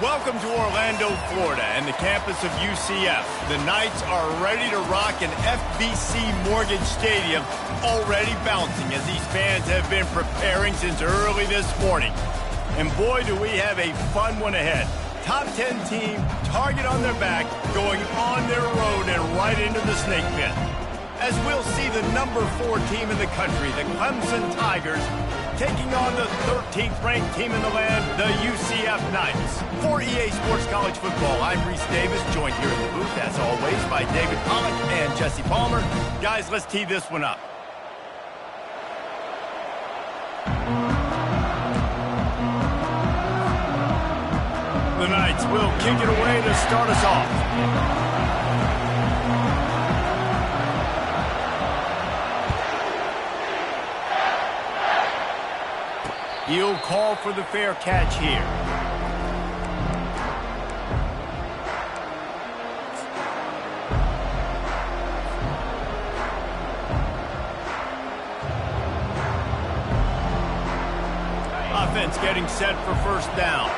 Welcome to Orlando, Florida, and the campus of UCF. The Knights are ready to rock an FBC Mortgage Stadium, already bouncing as these fans have been preparing since early this morning. And boy, do we have a fun one ahead. Top 10 team, target on their back, going on their road and right into the snake pit. As we'll see the number 4 team in the country, the Clemson Tigers, taking on the 13th ranked team in the land, the UCF Knights. For EA Sports College Football, I'm Reese Davis, joined here in the booth, as always, by David Pollack and Jesse Palmer. Guys, let's tee this one up. The Knights will kick it away to start us off. He'll call for the fair catch here. Offense getting set for first down.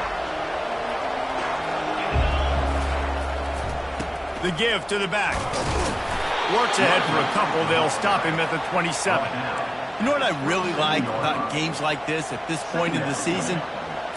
The give to the back. Works ahead for a couple. They'll stop him at the 27. You know what I really like about games like this at this point in the season?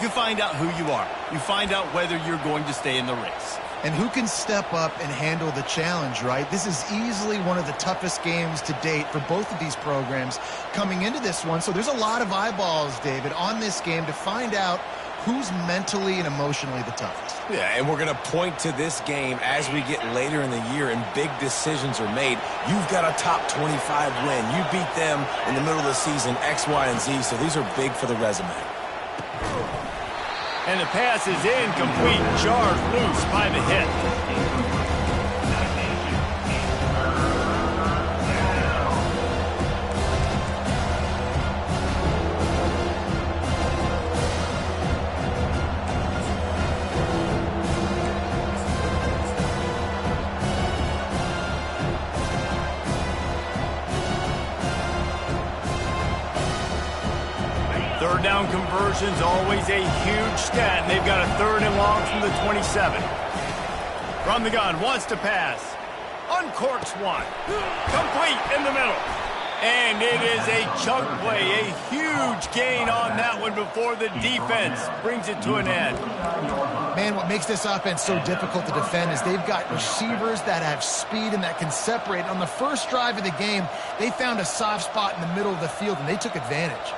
You find out who you are. You find out whether you're going to stay in the race. And who can step up and handle the challenge, right? This is easily one of the toughest games to date for both of these programs coming into this one. So there's a lot of eyeballs, David, on this game to find out who's mentally and emotionally the toughest. Yeah, and we're going to point to this game as we get later in the year and big decisions are made. You've got a top 25 win. You beat them in the middle of the season, X, Y, and Z, so these are big for the resume. And the pass is incomplete, jarred loose by the hit. Third down conversion's always a huge stat, and they've got a 3rd and long from the 27. From the gun, wants to pass. Uncorks one. Complete in the middle. And it is a chunk play, a huge gain on that one before the defense brings it to an end. Man, what makes this offense so difficult to defend is they've got receivers that have speed and that can separate. On the first drive of the game, they found a soft spot in the middle of the field, and they took advantage.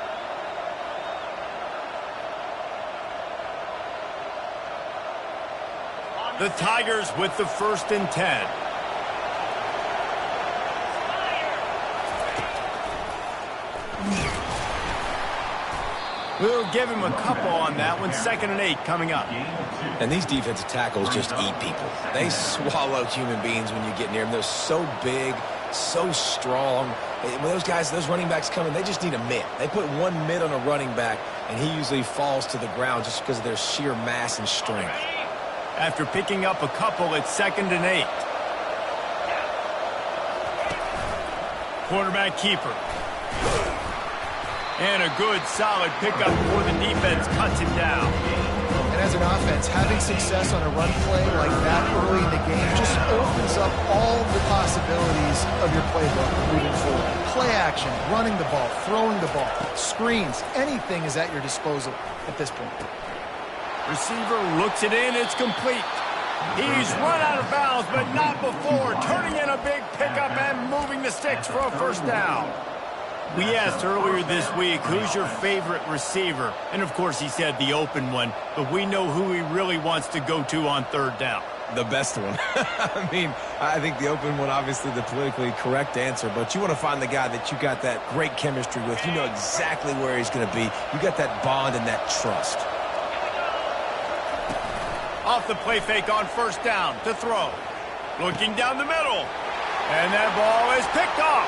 The Tigers with the 1st and 10. We'll give him a couple on that one. 2nd and 8 coming up. And these defensive tackles just eat people. They swallow human beings when you get near them. They're so big, so strong. When those guys, those running backs come in, they just need a mitt. They put one mitt on a running back, and he usually falls to the ground just because of their sheer mass and strength. After picking up a couple, it's 2nd and 8. Quarterback keeper. And a good, solid pickup before the defense cuts him down. And as an offense, having success on a run play like that early in the game just opens up all the possibilities of your playbook moving forward. Play action, running the ball, throwing the ball, screens, anything is at your disposal at this point. Receiver looks it in, it's complete. He's run out of bounds, but not before. Turning in a big pickup and moving the sticks for a 1st down. We asked earlier this week, who's your favorite receiver? And of course he said the open one, but we know who he really wants to go to on 3rd down. The best one. I mean, I think the open one, obviously the politically correct answer, but you want to find the guy that you got that great chemistry with. You know exactly where he's going to be. You got that bond and that trust. Off the play fake on 1st down to throw. Looking down the middle. And that ball is picked off.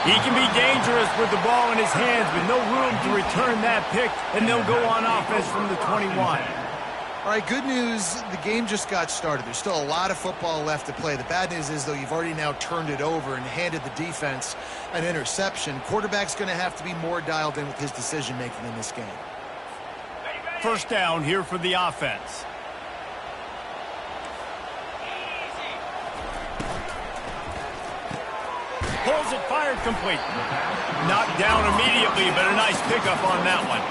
He can be dangerous with the ball in his hands, but no room to return that pick, and they'll go on offense from the 21. All right, good news, the game just got started. There's still a lot of football left to play. The bad news is, though, you've already now turned it over and handed the defense an interception. Quarterback's going to have to be more dialed in with his decision-making in this game. First down here for the offense. Pulls it, fired, complete. Knocked down immediately, but a nice pickup on that one.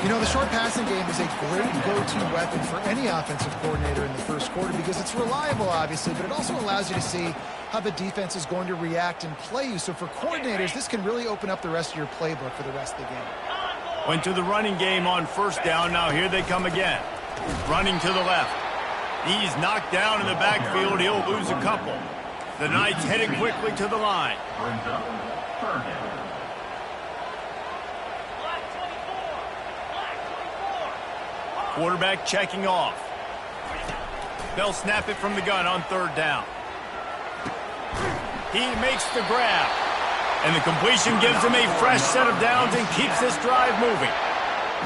You know, the short passing game is a great go-to weapon for any offensive coordinator in the first quarter because it's reliable, obviously, but it also allows you to see how the defense is going to react and play you. So for coordinators, this can really open up the rest of your playbook for the rest of the game. Went to the running game on first down. Now here they come again. Running to the left. He's knocked down in the backfield. He'll lose a couple. The Knights headed quickly to the line. Quarterback checking off. They'll snap it from the gun on third down. He makes the grab. And the completion gives him a fresh set of downs and keeps this drive moving.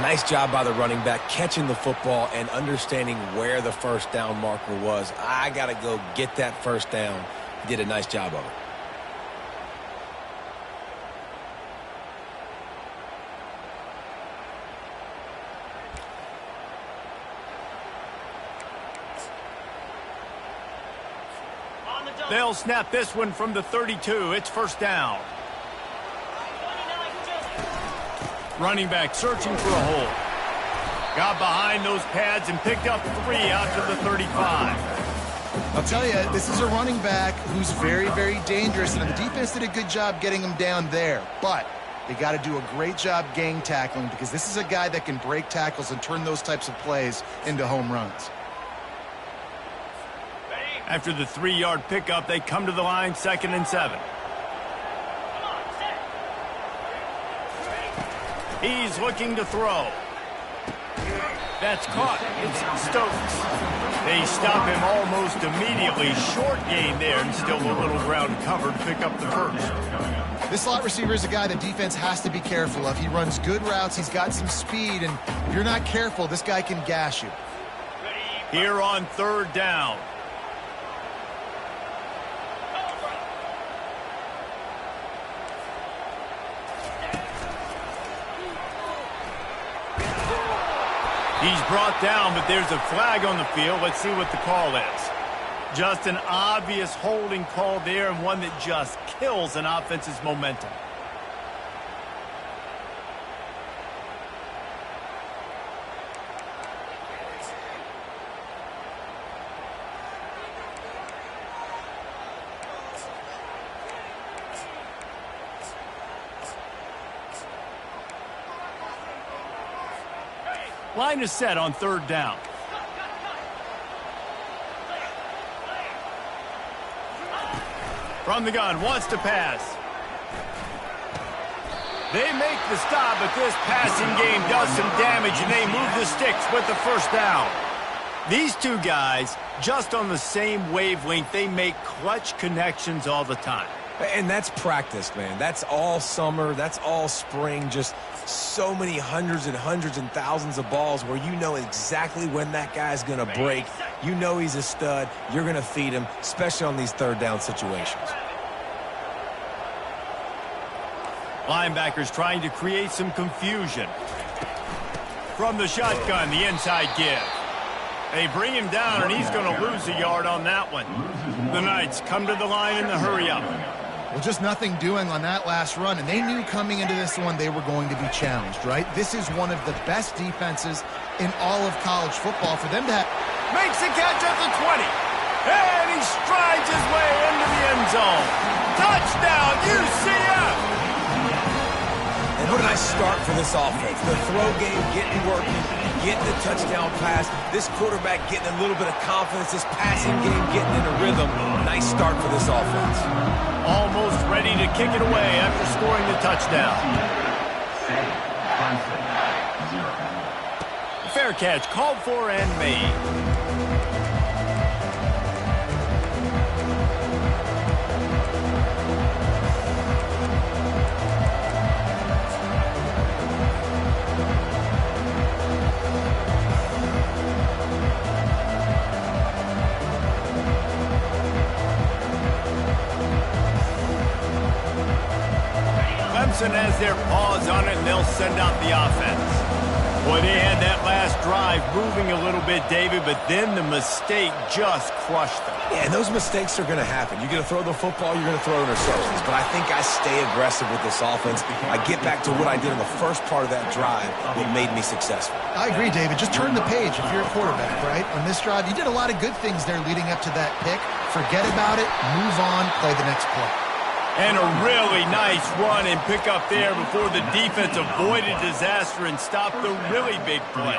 Nice job by the running back catching the football and understanding where the first down marker was. I got to go get that first down. He did a nice job of it. They'll snap this one from the 32. It's first down. Running back searching for a hole. Got behind those pads and picked up 3 out to the 35. I'll tell you, this is a running back who's very, very dangerous, and the defense did a good job getting him down there. But they got to do a great job gang tackling because this is a guy that can break tackles and turn those types of plays into home runs. After the 3-yard pickup, they come to the line, 2nd and 7. He's looking to throw. That's caught. It's Stokes. They stop him almost immediately. Short gain there and still a little ground covered. Pick up the first. This slot receiver is a guy the defense has to be careful of. He runs good routes. He's got some speed, and if you're not careful, this guy can gash you. Here on third down. He's brought down, but there's a flag on the field. Let's see what the call is. Just an obvious holding call there, and one that just kills an offense's momentum. Line is set on third down. From the gun, wants to pass. They make the stop, but this passing game does some damage, and they move the sticks with the first down. These two guys, just on the same wavelength, they make clutch connections all the time. And that's practice, man. That's all summer. That's all spring. Just so many hundreds and hundreds and thousands of balls where you know exactly when that guy's going to break. You know he's a stud. You're going to feed him, especially on these third down situations. Linebackers trying to create some confusion. From the shotgun, the inside give. They bring him down, and he's going to lose a yard on that one. The Knights come to the line in the hurry-up. Well, just nothing doing on that last run, and they knew coming into this one they were going to be challenged, right? This is one of the best defenses in all of college football for them to have. Makes the catch at the 20. And he strides his way into the end zone. Touchdown, UCF! And what a nice start for this offense. The throw game getting working, getting the touchdown pass. This quarterback getting a little bit of confidence. This passing game getting in a rhythm. Nice start for this offense. Almost ready to kick it away after scoring the touchdown. Fair catch called for and made. Clemson has their paws on it, and they'll send out the offense. Boy, they had that last drive moving a little bit, David, but then the mistake just crushed them. Yeah, and those mistakes are going to happen. You're going to throw the football, you're going to throw interceptions. But I think I stay aggressive with this offense. I get back to what I did in the first part of that drive, what made me successful. I agree, David. Just turn the page if you're a quarterback, right? On this drive, you did a lot of good things there leading up to that pick. Forget about it, move on, play the next play. And a really nice run and pick up there before the defense avoided disaster and stopped the really big play.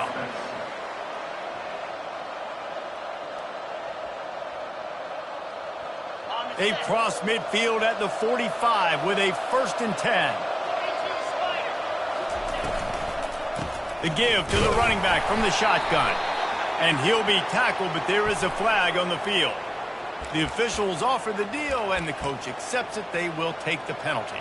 They cross midfield at the 45 with a 1st and 10. The give to the running back from the shotgun. And he'll be tackled, but there is a flag on the field. The officials offer the deal, and the coach accepts it. They will take the penalty.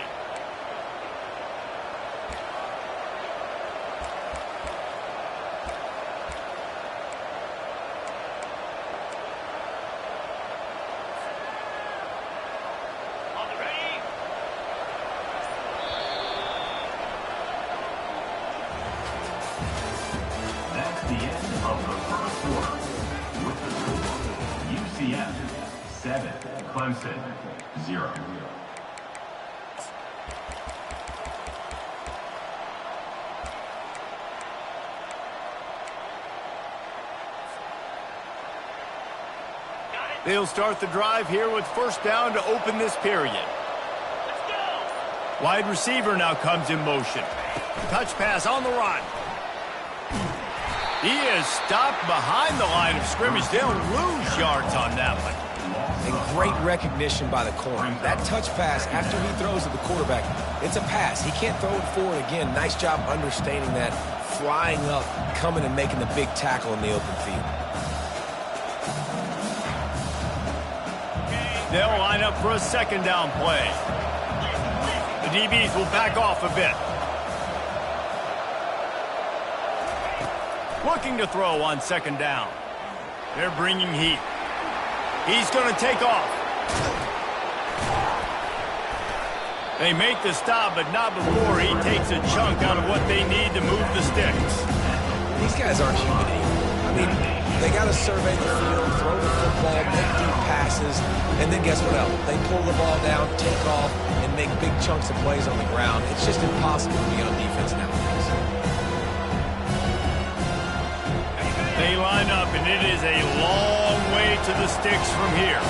That's the end of the first quarter. With the score, UCF 7, Clemson 0. They'll start the drive here with 1st down to open this period. Wide receiver now comes in motion. Touch pass on the run. He is stopped behind the line of scrimmage. They'll lose yards on that one. And great recognition by the corner. That touch pass after he throws at the quarterback, it's a pass. He can't throw it forward again. Nice job understanding that, flying up, coming and making the big tackle in the open field. They'll line up for a 2nd down play. The DBs will back off a bit. Looking to throw on 2nd down. They're bringing heat. He's going to take off. They make the stop, but not before he takes a chunk out of what they need to move the sticks. These guys aren't human anymore. I mean, they got to survey the field, throw the football, make deep passes, and then guess what else? They pull the ball down, take off, and make big chunks of plays on the ground. It's just impossible to be on defense nowadays. They line up, and it is a long way to the sticks from here.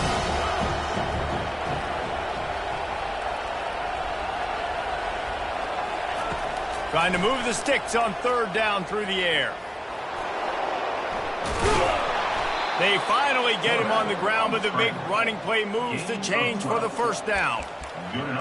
Trying to move the sticks on 3rd down through the air. They finally get him on the ground, but the big running play moves the change for the 1st down.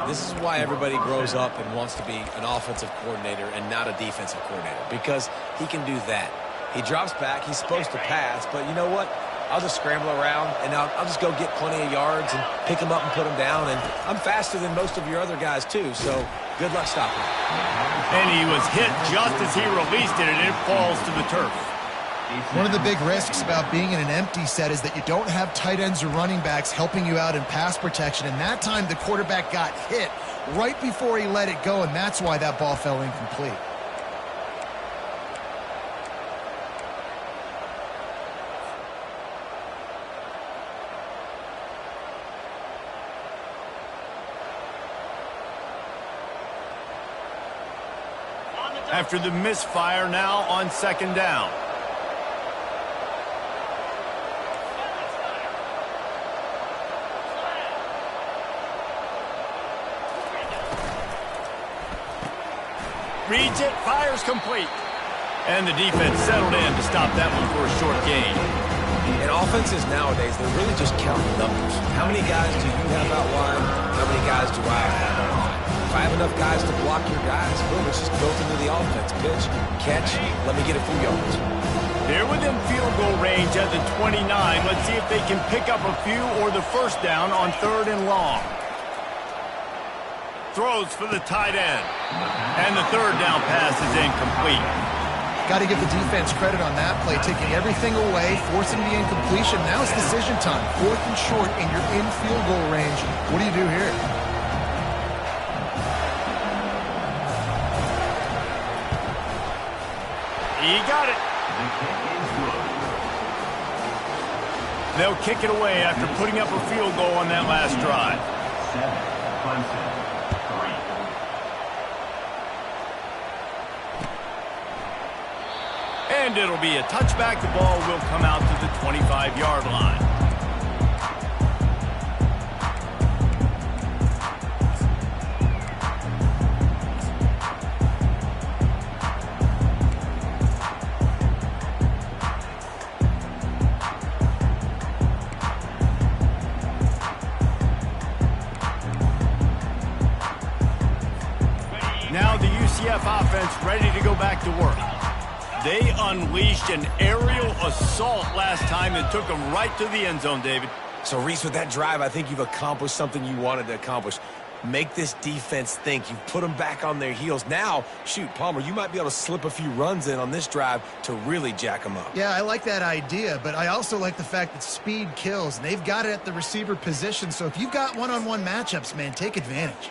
This is why everybody grows up and wants to be an offensive coordinator and not a defensive coordinator, because he can do that. He drops back. He's supposed to pass, but you know what? I'll just scramble around, and I'll just go get plenty of yards and pick them up and put them down. And I'm faster than most of your other guys, too, so good luck stopping him. And he was hit just as he released it, and it falls to the turf. One of the big risks about being in an empty set is that you don't have tight ends or running backs helping you out in pass protection. And that time, the quarterback got hit right before he let it go, and that's why that ball fell incomplete. After the misfire, now on 2nd down. Reads it, fires complete. And the defense settled in to stop that one for a short gain. In offenses nowadays, they're really just counting numbers. How many guys do you have out wide? How many guys do I have out wide? If I have enough guys to block your guys, boom, it's just built into the offense. Pitch, catch, let me get a few yards. They're within field goal range at the 29. Let's see if they can pick up a few or the 1st down on 3rd and long. Throws for the tight end. And the 3rd down pass is incomplete. Got to give the defense credit on that play, taking everything away, forcing the incompletion. Now it's decision time. 4th and short, and you're in field goal range. What do you do here? He got it. The kick is good. They'll kick it away after putting up a field goal on that last drive. 7, Clemson, 3. And it'll be a touchback. The ball will come out to the 25-yard line. Now the UCF offense ready to go back to work. They unleashed an aerial assault last time and took them right to the end zone, David. So, Reese, with that drive, I think you've accomplished something you wanted to accomplish. Make this defense think. You've put them back on their heels. Now, shoot, Palmer, you might be able to slip a few runs in on this drive to really jack them up. Yeah, I like that idea, but I also like the fact that speed kills, and they've got it at the receiver position. So if you've got one-on-one matchups, man, take advantage.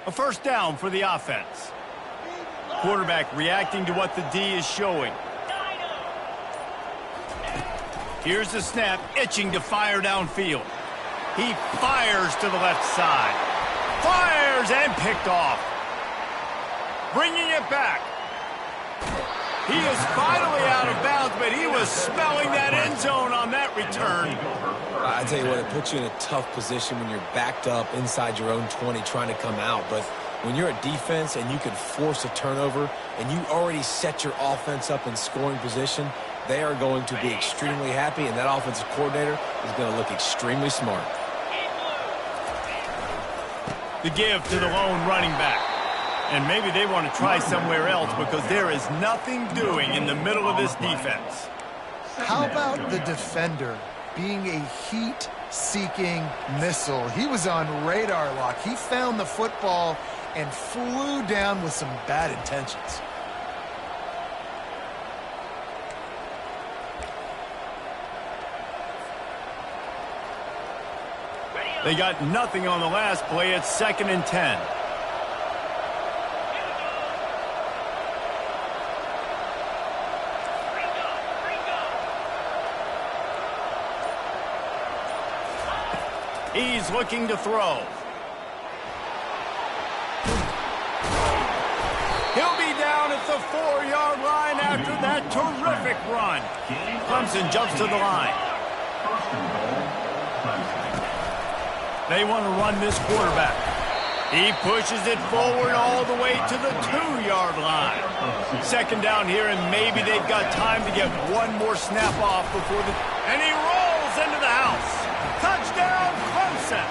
A first down for the offense. Quarterback reacting to what the D is showing. Here's the snap, itching to fire downfield. He fires to the left side. Fires and picked off. Bringing it back. He is finally out of bounds, but he was smelling that end zone on that return. I tell you what, it puts you in a tough position when you're backed up inside your own 20 trying to come out. But when you're a defense and you can force a turnover and you already set your offense up in scoring position, they are going to be extremely happy, and that offensive coordinator is going to look extremely smart. The give to the lone running back. And maybe they want to try somewhere else because there is nothing doing in the middle of this defense. How about the defender being a heat-seeking missile? He was on radar lock. He found the football and flew down with some bad intentions. They got nothing on the last play. It's 2nd and 10. He's looking to throw. He'll be down at the 4-yard line after that terrific run. Clemson jumps to the line. They want to run this quarterback. He pushes it forward all the way to the 2-yard line. 2nd down here, and maybe they've got time to get one more snap off before the... And he rolls into the house. Touchdown, Clemson.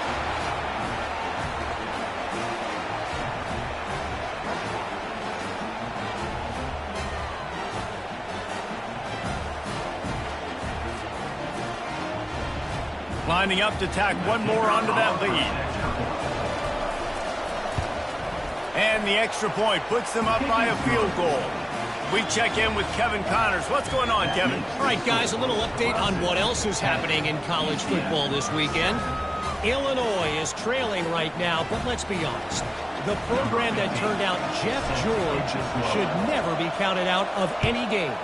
Lining up to tack one more onto that lead. And the extra point puts them up by a field goal. We check in with Kevin Connors. What's going on, Kevin? All right, guys, a little update on what else is happening in college football this weekend. Illinois is trailing right now, but let's be honest. The program that turned out Jeff George should never be counted out of any game.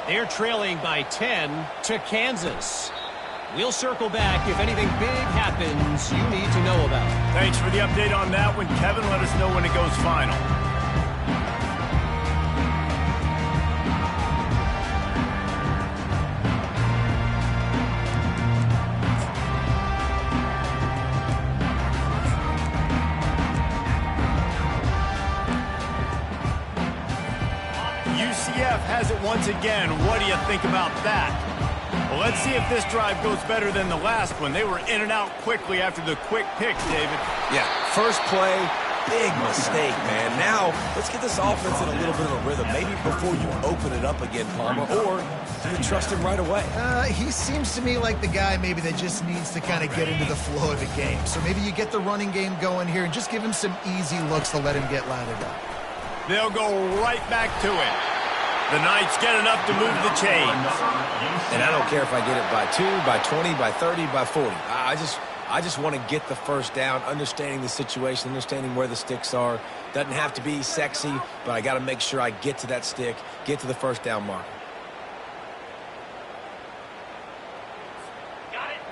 They're trailing by 10 to Kansas. We'll circle back if anything big happens you need to know about. Thanks for the update on that one, Kevin. Let us know when it goes final. UCF has it once again. What do you think about that? Well, let's see if this drive goes better than the last one. They were in and out quickly after the quick picks, David. Yeah, first play, big mistake, man. Now, let's get this offense in a little bit of a rhythm. Maybe before you open it up again, Palmer, or do you trust him right away? He seems to me like the guy maybe that just needs to kind of get into the flow of the game. So maybe you get the running game going here and just give him some easy looks to let him get lathered up. They'll go right back to it. The Knights get enough to move the chains. And I don't care if I get it by 2, by 20, by 30, by 40. I I just want to get the first down, understanding the situation, understanding where the sticks are. Doesn't have to be sexy, but I got to make sure I get to that stick, get to the first down mark.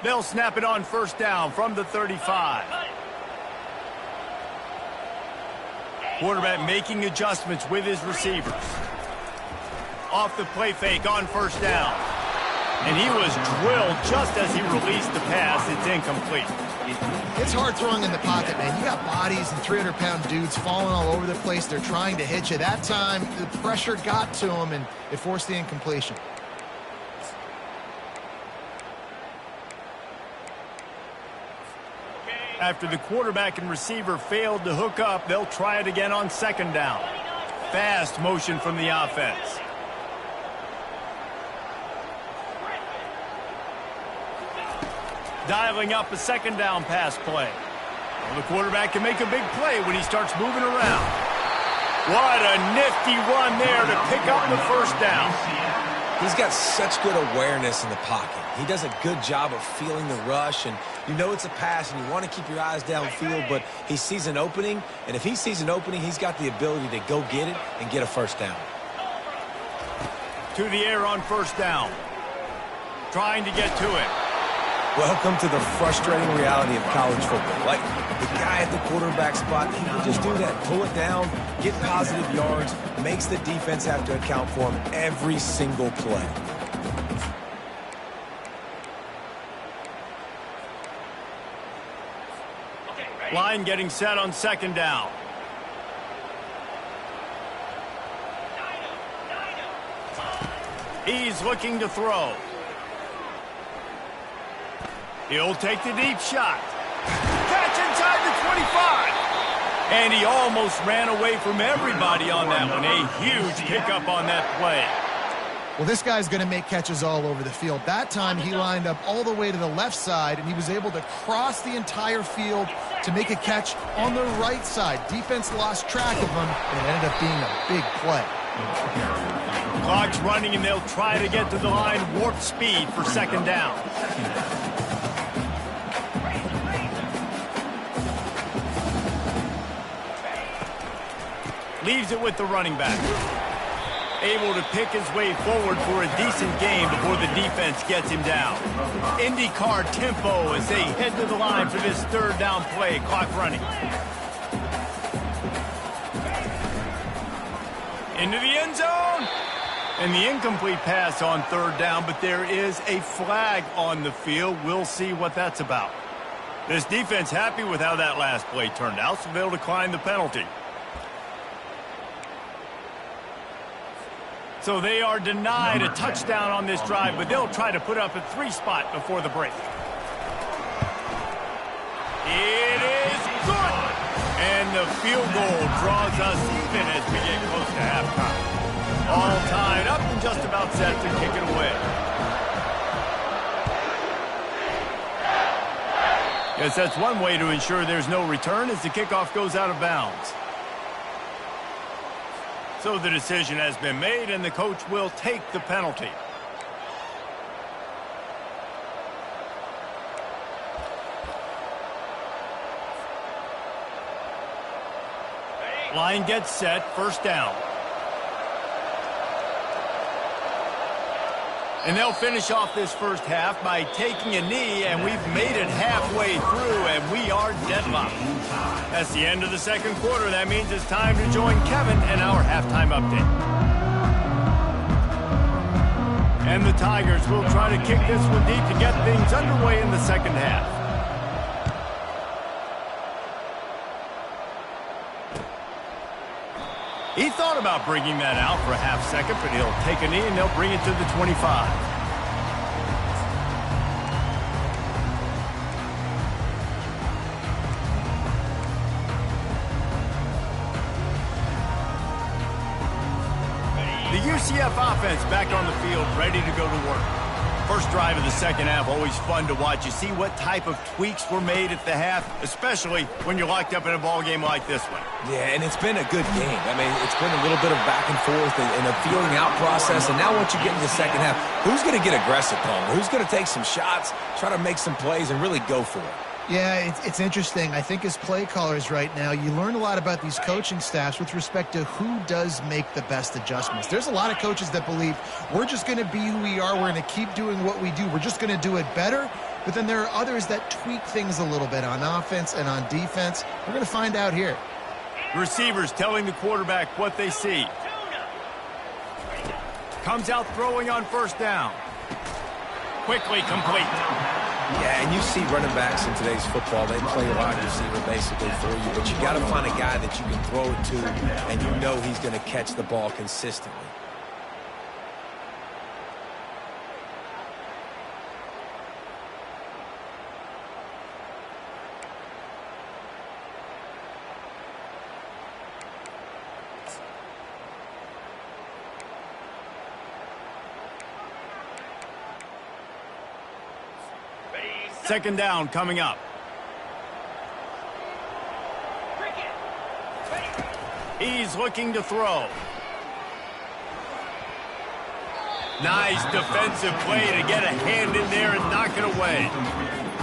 They'll snap it on first down from the 35. Quarterback making adjustments with his receivers. Off the play fake on first down. And he was drilled just as he released the pass. It's incomplete. It's hard throwing in the pocket, man. You got bodies and 300-pound dudes falling all over the place. They're trying to hit you. That time, the pressure got to him, and it forced the incompletion. After the quarterback and receiver failed to hook up, they'll try it again on second down. Fast motion from the offense. Dialing up a second down pass play. Well, the quarterback can make a big play when he starts moving around. What a nifty run there to pick up the first down. He's got such good awareness in the pocket. He does a good job of feeling the rush, and you know it's a pass, and you want to keep your eyes downfield, but he sees an opening, and if he sees an opening, he's got the ability to go get it and get a first down. To the air on first down. Trying to get to it. Welcome to the frustrating reality of college football. Like, the guy at the quarterback spot, he can just do that. Pull it down, get positive yards, makes the defense have to account for him every single play. Line getting set on second down. He's looking to throw. He'll take the deep shot. Catch inside the 25. And he almost ran away from everybody on that one. A huge pickup on that play. Well, this guy's going to make catches all over the field. That time, he lined up all the way to the left side, and he was able to cross the entire field to make a catch on the right side. Defense lost track of him, and it ended up being a big play. Clock's running, and they'll try to get to the line warp speed for second down. Leaves it with the running back. Able to pick his way forward for a decent game before the defense gets him down. IndyCar tempo as they head to the line for this third down play. Clock running. Into the end zone. And the incomplete pass on third down, but there is a flag on the field. We'll see what that's about. This defense happy with how that last play turned out, so they'll decline the penalty. So they are denied a touchdown on this drive, but they'll try to put up a 3-spot before the break. It is good! And the field goal draws us even as we get close to halftime. All tied up and just about set to kick it away. Guess that's one way to ensure there's no return as the kickoff goes out of bounds. So the decision has been made, and the coach will take the penalty. Line gets set, first down. And they'll finish off this first half by taking a knee, and we've made it halfway through, and we are deadlocked. That's the end of the second quarter. That means it's time to join Kevin and our halftime update. And the Tigers will try to kick this one deep to get things underway in the second half. He thought about bringing that out for a half second, but he'll take a knee and they'll bring it to the 25. The UCF offense back on the field, ready to go to work. First drive of the second half, always fun to watch. You see what type of tweaks were made at the half, especially when you're locked up in a ball game like this one. Yeah, and it's been a good game. I mean, it's been a little bit of back and forth and a feeling out process. And now once you get into the second half, who's going to get aggressive, Palmer? Who's going to take some shots, try to make some plays, and really go for it? Yeah, it's interesting. I think as play callers right now, you learn a lot about these coaching staffs with respect to who does make the best adjustments. There's a lot of coaches that believe we're just going to be who we are. We're going to keep doing what we do. We're just going to do it better. But then there are others that tweak things a little bit on offense and on defense. We're going to find out here. Receivers telling the quarterback what they see. Comes out throwing on first down. Quickly complete. Yeah, and you see running backs in today's football, they play wide receiver basically for you, but you got to find a guy that you can throw it to, and you know he's going to catch the ball consistently. Second down coming up. He's looking to throw. Nice defensive play to get a hand in there and knock it away.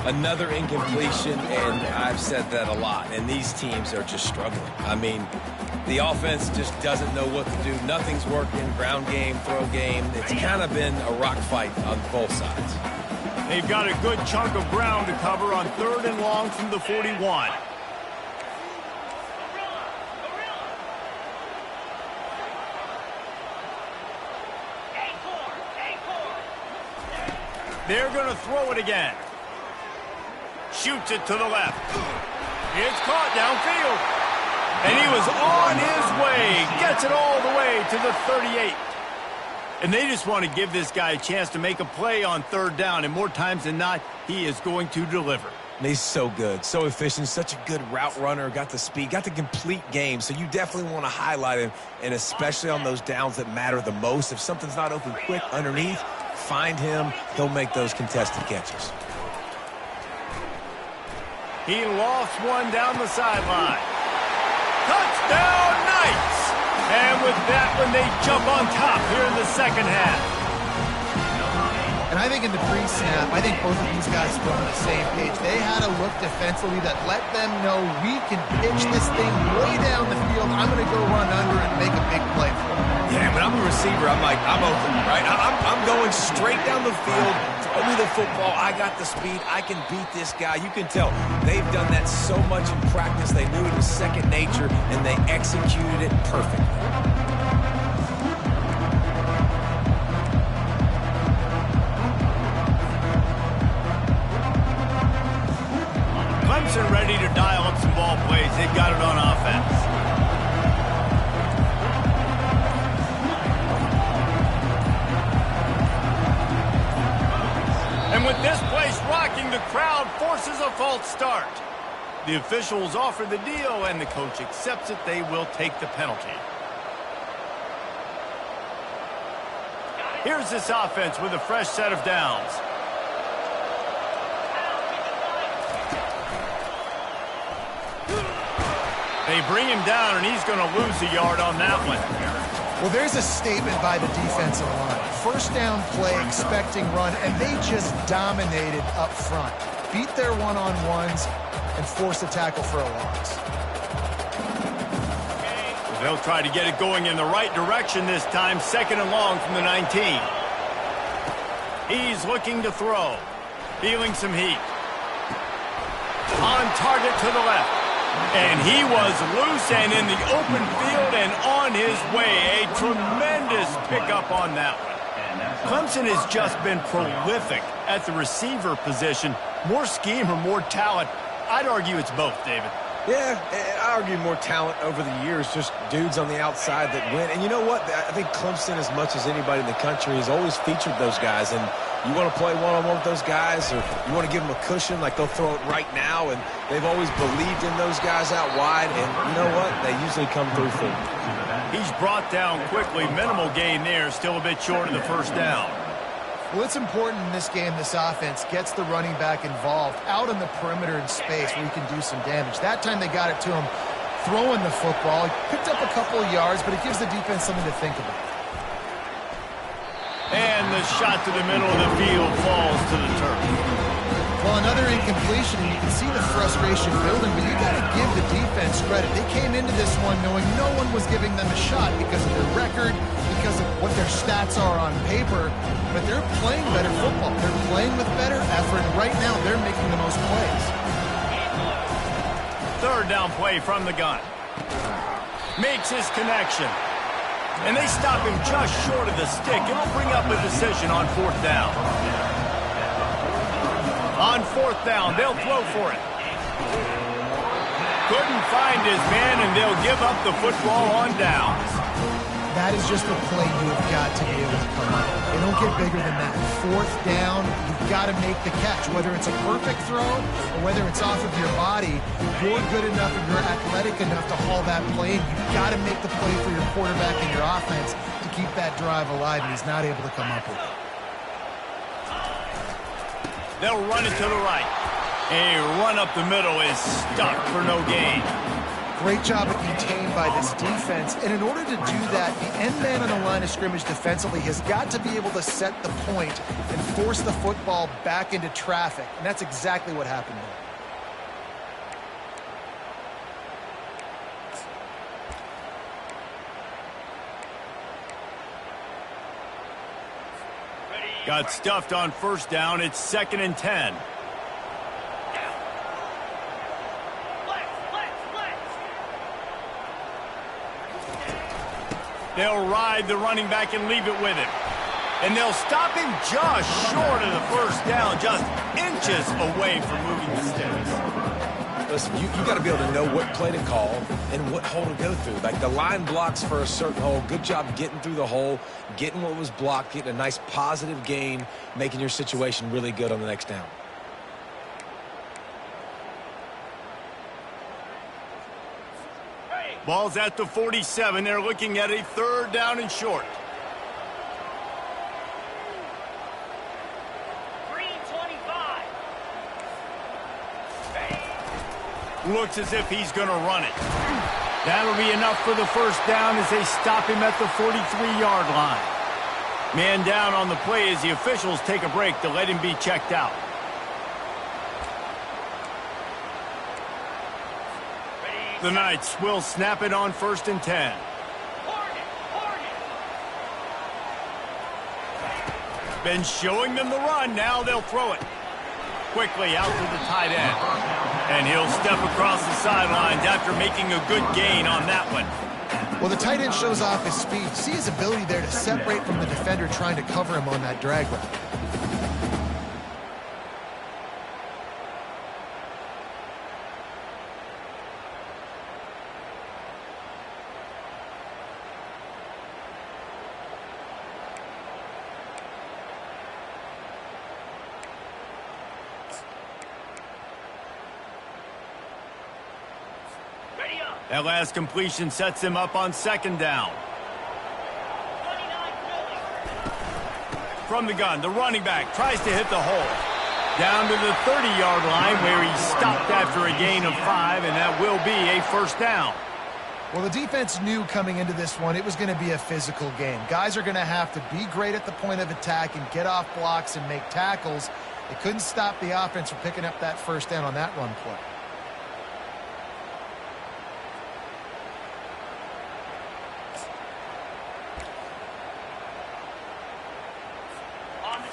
Another incompletion, and I've said that a lot, and these teams are just struggling. I mean, the offense just doesn't know what to do. Nothing's working, ground game, throw game. It's kind of been a rock fight on both sides. They've got a good chunk of ground to cover on 3rd and long from the 41. They're going to throw it again. Shoots it to the left. It's caught downfield. And he was on his way. Gets it all the way to the 38. And they just want to give this guy a chance to make a play on 3rd down. And more times than not, he is going to deliver. And he's so good, so efficient, such a good route runner, got the speed, got the complete game. So you definitely want to highlight him, and especially on those downs that matter the most. If something's not open quick underneath, find him. He'll make those contested catches. He lofts one down the sideline. Touchdown, Knights! And with that one, they jump on top here in the second half. And I think in the pre-snap, I think both of these guys were on the same page. They had a look defensively that let them know we can pitch this thing way down the field. I'm going to go run under and make a big play for them. Yeah, when I'm a receiver, I'm like, I'm open, right? I'm going straight down the field. Throw me the football. I got the speed. I can beat this guy. You can tell they've done that so much in practice. They knew it was second nature, and they executed it perfectly. Clemson ready to dial up some ball plays. They've got it on offense. And with this place rocking, the crowd forces a false start. The officials offer the deal, and the coach accepts it. They will take the penalty. Here's this offense with a fresh set of downs. They bring him down, and he's going to lose a yard on that one. Well, there's a statement by the defensive line. First down play, expecting run, and they just dominated up front. Beat their one-on-ones and force a tackle for a loss. They'll try to get it going in the right direction this time. 2nd and long from the 19. He's looking to throw. Feeling some heat. On target to the left. And he was loose and in the open field and on his way. A tremendous pickup on that one. Clemson has just been prolific at the receiver position. More scheme or more talent? I'd argue it's both, David. Yeah, I argue more talent over the years, just dudes on the outside that win. And you know what? I think Clemson, as much as anybody in the country, has always featured those guys. And you want to play one-on-one with those guys, or you want to give them a cushion, like they'll throw it right now. And they've always believed in those guys out wide. And you know what? They usually come through for them. He's brought down quickly. Minimal gain there. Still a bit short of the first down. Well, it's important in this game this offense gets the running back involved out on the perimeter in space where he can do some damage. That time they got it to him throwing the football. He picked up a couple of yards, but it gives the defense something to think about. And the shot to the middle of the field falls to the turf. Well, another incompletion, and you can see the frustration building, but you got to give the defense credit. They came into this one knowing no one was giving them a shot because of their record, because of what their stats are on paper, but they're playing better football. They're playing with better effort, and right now they're making the most plays. Third down play from the gun. Makes his connection. And they stop him just short of the stick. It'll bring up a decision on fourth down. On fourth down, they'll throw for it. Couldn't find his man, and they'll give up the football on downs. That is just a play you have got to be able to come up with. They don't get bigger than that. Fourth down, you've got to make the catch. Whether it's a perfect throw or whether it's off of your body, you're good enough and you're athletic enough to haul that play in. You've got to make the play for your quarterback and your offense to keep that drive alive, and he's not able to come up with it. They'll run it to the right. A run up the middle is stuck for no gain. Great job at contained by this defense. And in order to do that, the end man on the line of scrimmage defensively has got to be able to set the point and force the football back into traffic. And that's exactly what happened there. Got stuffed on first down. It's 2nd and 10. They'll ride the running back and leave it with him. And they'll stop him just short of the first down, just inches away from moving the sticks. Listen, you got to be able to know what play to call and what hole to go through. Like the line blocks for a certain hole. Good job getting through the hole, getting what was blocked, getting a nice positive gain, making your situation really good on the next down. Ball's at the 47. They're looking at a third down and short. 3:25. Looks as if he's going to run it. That'll be enough for the first down as they stop him at the 43-yard line. Man down on the play as the officials take a break to let him be checked out. The Knights will snap it on 1st and 10. Been showing them the run. Now they'll throw it. Quickly out to the tight end. And he'll step across the sidelines after making a good gain on that one. Well, the tight end shows off his speed. See his ability there to separate from the defender trying to cover him on that drag route. That last completion sets him up on 2nd down. From the gun, the running back tries to hit the hole. Down to the 30-yard line where he stopped after a gain of 5, and that will be a first down. Well, the defense knew coming into this one it was going to be a physical game. Guys are going to have to be great at the point of attack and get off blocks and make tackles. They couldn't stop the offense from picking up that first down on that run play.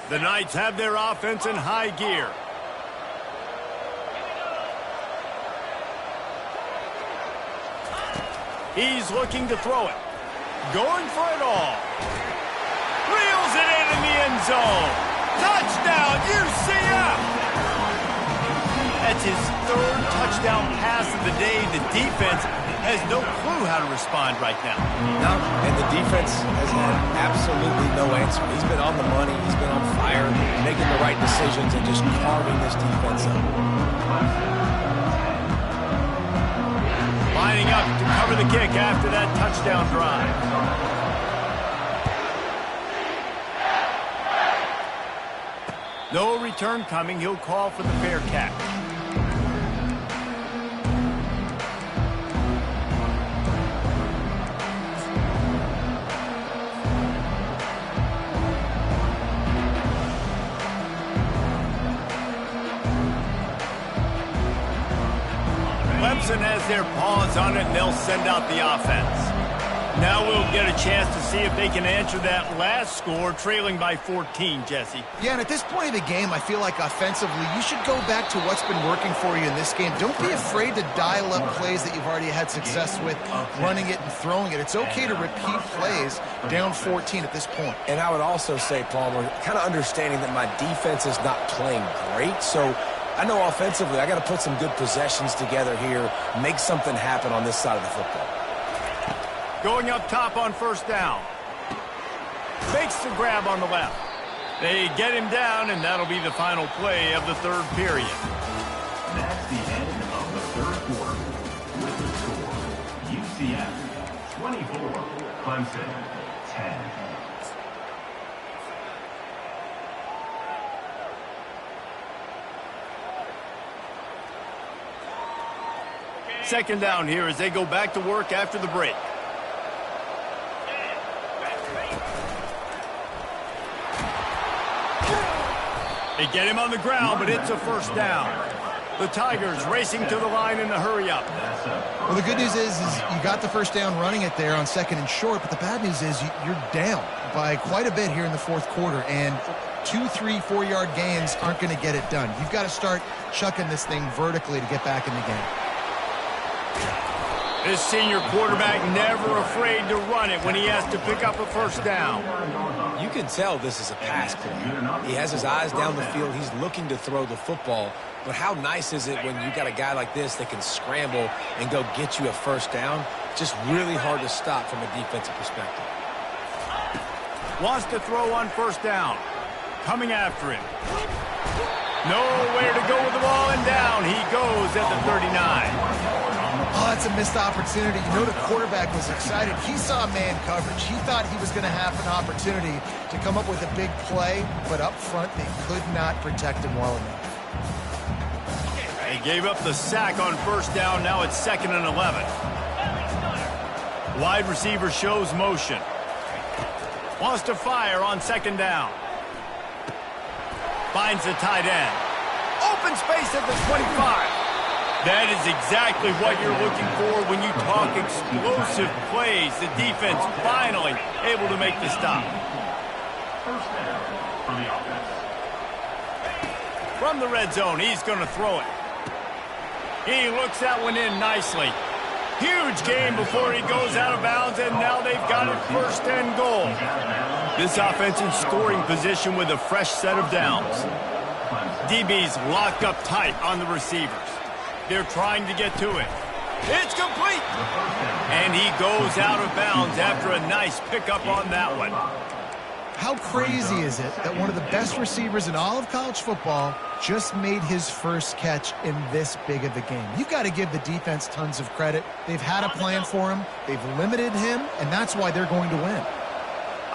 The Knights have their offense in high gear. He's looking to throw it. Going for it all. Reels it in the end zone. Touchdown, UCF! That's his 3rd touchdown pass of the day. The defense has no clue how to respond right now. No, and the defense has had absolutely no answer. He's been on the money. He's been on fire, making the right decisions and just carving this defense up. Lining up to cover the kick after that touchdown drive. No return coming. He'll call for the fair catch. Clemson has their paws on it, and they'll send out the offense. Now we'll get a chance to see if they can answer that last score, trailing by 14, Jesse. Yeah, and at this point of the game, I feel like offensively, you should go back to what's been working for you in this game. Don't be afraid to dial up plays that you've already had success with, running it and throwing it. It's okay to repeat plays down 14 at this point. And I would also say, Palmer, kind of understanding that my defense is not playing great, so I know offensively I got to put some good possessions together here, make something happen on this side of the football. Going up top on first down. Fakes the grab on the left. They get him down, and that'll be the final play of the third period. That's the end of the third quarter. With the score, UCF 24, Clemson 10. Second down here as they go back to work after the break. They get him on the ground, but it's a first down. The Tigers racing to the line in a hurry up. Well, the good news is you got the first down running it there on second and short, but the bad news is you're down by quite a bit here in the fourth quarter, and 2, 3, 4-yard gains aren't going to get it done. You've got to start chucking this thing vertically to get back in the game. This senior quarterback never afraid to run it when he has to pick up a first down. You can tell this is a pass play. He has his eyes down the field. He's looking to throw the football. But how nice is it when you got a guy like this that can scramble and go get you a first down? Just really hard to stop from a defensive perspective. Wants to throw on first down. Coming after him. Nowhere to go with the ball, and down he goes at the 39. Oh, that's a missed opportunity. You know the quarterback was excited. He saw man coverage. He thought he was going to have an opportunity to come up with a big play, but up front they could not protect him well enough. They gave up the sack on first down. Now it's 2nd and 11. Wide receiver shows motion. Wants to fire on 2nd down. Finds the tight end. Open space at the 25. That is exactly what you're looking for when you talk explosive plays. The defense finally able to make the stop. First down for the offense. From the red zone, he's going to throw it. He looks that one in nicely. Huge gain before he goes out of bounds, and now they've got it 1st and goal. This offense in scoring position with a fresh set of downs. DB's locked up tight on the receivers. They're trying to get to it. It's complete! And he goes out of bounds after a nice pickup on that one. How crazy is it that one of the best receivers in all of college football just made his first catch in this big of a game? You've got to give the defense tons of credit. They've had a plan for him. They've limited him, and that's why they're going to win.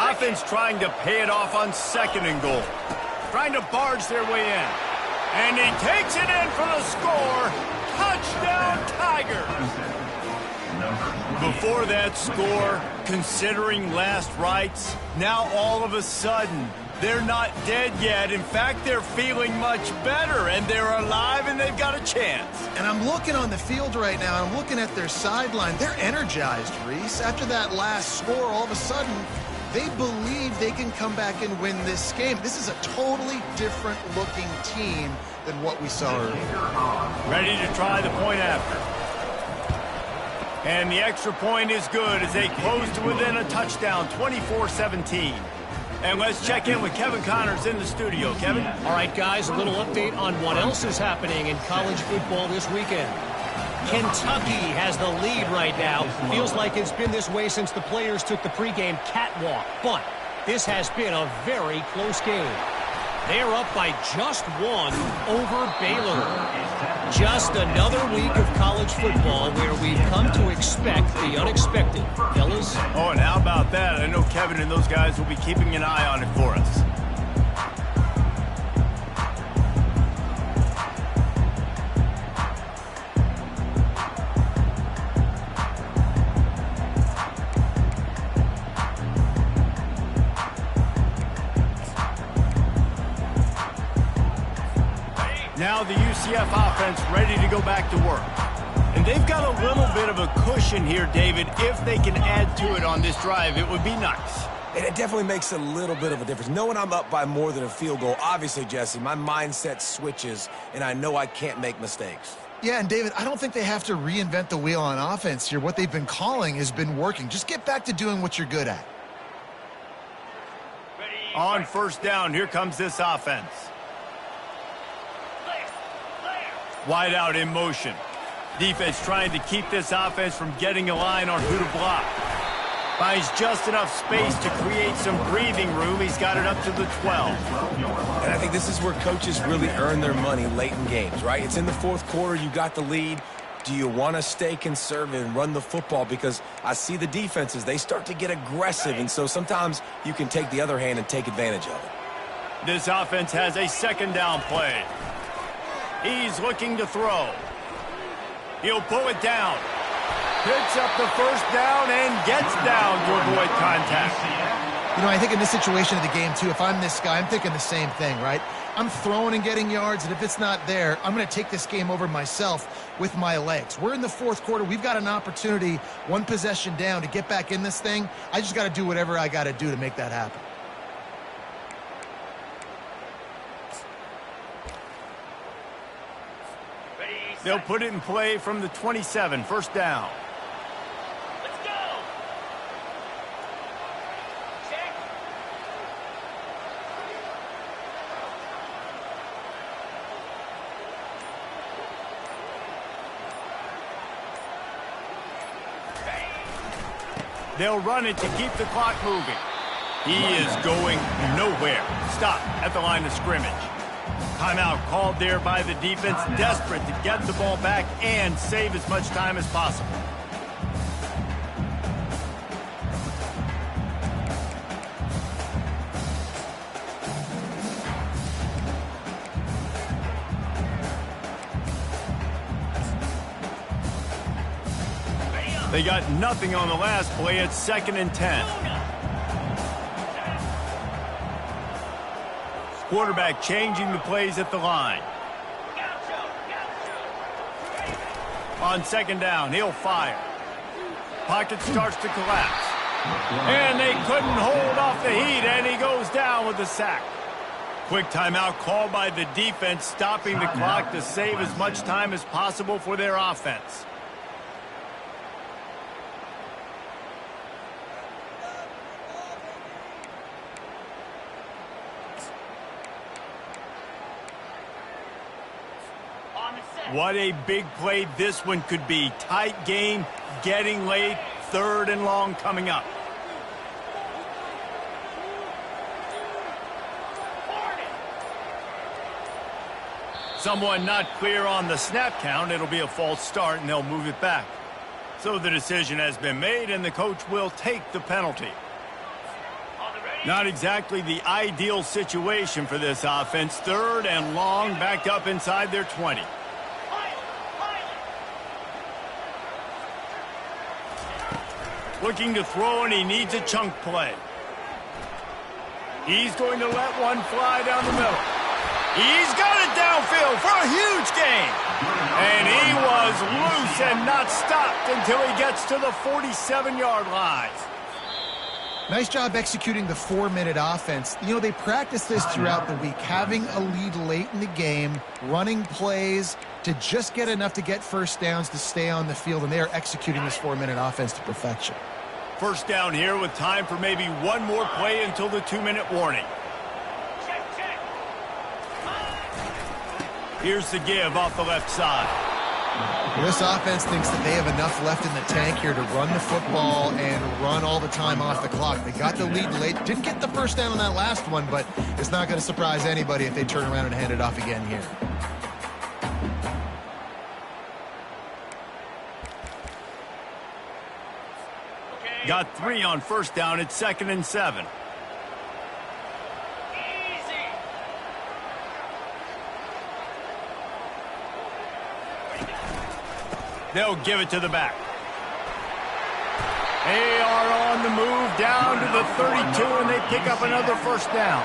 Offense trying to pay it off on 2nd and goal. Trying to barge their way in. And he takes it in for the score. Touchdown, Tigers! Before that score, considering last rites, now all of a sudden, they're not dead yet. In fact, they're feeling much better, and they're alive, and they've got a chance. And I'm looking on the field right now, I'm looking at their sideline. They're energized, Reese. After that last score, all of a sudden, they believe they can come back and win this game. This is a totally different looking team than what we saw earlier. Ready to try the point after. And the extra point is good as they close to within a touchdown, 24-17. And let's check in with Kevin Connors in the studio. Kevin? All right, guys, a little update on what else is happening in college football this weekend. Kentucky has the lead right now. Feels like it's been this way since the players took the pregame catwalk. But this has been a very close game. They're up by just 1 over Baylor. Just another week of college football where we've come to expect the unexpected. Fellas? Oh, and how about that? I know Kevin and those guys will be keeping an eye on it for us. Now the UCF offense ready to go back to work. And they've got a little bit of a cushion here, David. If they can add to it on this drive, it would be nice. And it definitely makes a little bit of a difference. Knowing I'm up by more than a field goal, obviously, Jesse, my mindset switches, and I know I can't make mistakes. Yeah, and David, I don't think they have to reinvent the wheel on offense here. What they've been calling has been working. Just get back to doing what you're good at. On first down, here comes this offense. Wide out in motion. Defense trying to keep this offense from getting a line on who to block. Finds just enough space to create some breathing room. He's got it up to the 12. And I think this is where coaches really earn their money late in games, right? It's in the fourth quarter. You got the lead. Do you want to stay conservative and run the football? Because I see the defenses, they start to get aggressive, and so sometimes you can take the other hand and take advantage of it. This offense has a second down play. He's looking to throw. He'll pull it down. Picks up the first down and gets down to avoid contact. You know, I think in this situation of the game, too, if I'm this guy, I'm thinking the same thing, right? I'm throwing and getting yards, and if it's not there, I'm going to take this game over myself with my legs. We're in the fourth quarter. We've got an opportunity, one possession down, to get back in this thing. I just got to do whatever I got to do to make that happen. They'll put it in play from the 27, first down. Let's go. Check. They'll run it to keep the clock moving. He is going nowhere. Stop at the line of scrimmage. Timeout called there by the defense, desperate to get the ball back and save as much time as possible. They got nothing on the last play. It's 2nd and 10. Quarterback changing the plays at the line. On second down, he'll fire. Pocket starts to collapse. And they couldn't hold off the heat, and he goes down with the sack. Quick timeout called by the defense, stopping the clock to save as much time as possible for their offense. What a big play this one could be. Tight game, getting late, 3rd and long coming up. Someone not clear on the snap count. It'll be a false start, and they'll move it back. So the decision has been made, and the coach will take the penalty. Not exactly the ideal situation for this offense. 3rd and long, back up inside their 20. Looking to throw, and he needs a chunk play. He's going to let one fly down the middle. He's got it downfield for a huge gain. And he was loose and not stopped until he gets to the 47-yard line. Nice job executing the 4-minute offense. You know, they practice this throughout the week, having a lead late in the game, running plays to just get enough to get first downs to stay on the field, and they are executing this 4-minute offense to perfection. First down here with time for maybe one more play until the 2-minute warning. Here's the give off the left side. Well, this offense thinks that they have enough left in the tank here to run the football and run all the time off the clock. They got the lead late. Didn't get the first down on that last one, but it's not going to surprise anybody if they turn around and hand it off again here. Got 3 on first down. It's 2nd and 7. They'll give it to the back. They are on the move down to the 32, and they pick up another first down.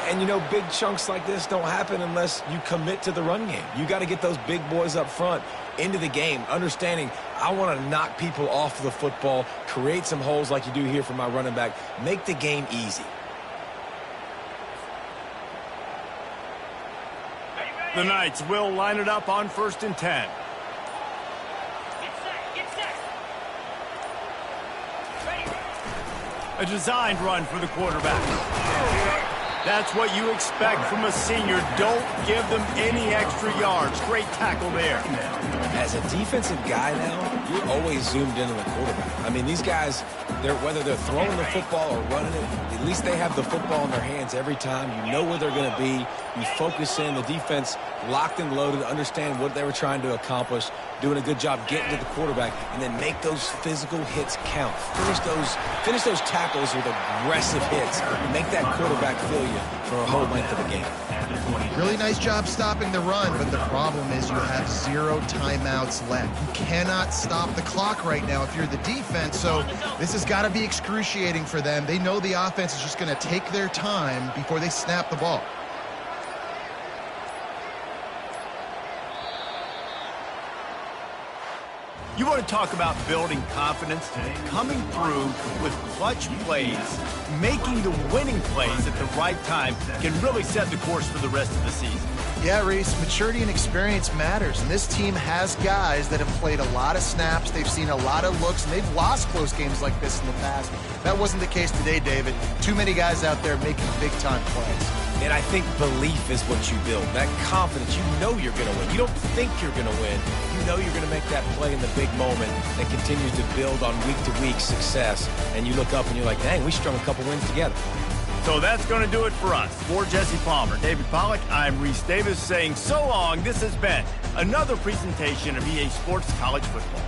And, you know, big chunks like this don't happen unless you commit to the run game. You got to get those big boys up front into the game, understanding I want to knock people off the football, create some holes like you do here for my running back, make the game easy. The Knights will line it up on 1st and 10. Get set, get set. Ready. A designed run for the quarterback. That's what you expect from a senior. Don't give them any extra yards. Great tackle there. As a defensive guy now, you're always zoomed into the quarterback. I mean, these guys, whether they're throwing the football or running it, at least they have the football in their hands every time. You know where they're going to be. You focus in. The defense locked and loaded, understand what they were trying to accomplish, doing a good job getting to the quarterback, and then make those physical hits count. Finish those tackles with aggressive hits. Make that quarterback feel you for a whole length of the game. Really nice job stopping the run, but the problem is you have 0 timeouts left. You cannot stop the clock right now if you're the defense, so this has got to be excruciating for them. They know the offense is just going to take their time before they snap the ball. You want to talk about building confidence? Coming through with clutch plays, making the winning plays at the right time can really set the course for the rest of the season. Yeah, Reese, maturity and experience matters, and this team has guys that have played a lot of snaps, they've seen a lot of looks, and they've lost close games like this in the past. That wasn't the case today, David. Too many guys out there making big-time plays. And I think belief is what you build. That confidence, you know you're going to win. You don't think you're going to win. You know you're going to make that play in the big moment that continues to build on week-to-week success. And you look up and you're like, dang, we strung a couple wins together. So that's going to do it for us. For Jesse Palmer, David Pollack, I'm Reese Davis saying so long. This has been another presentation of EA Sports College Football.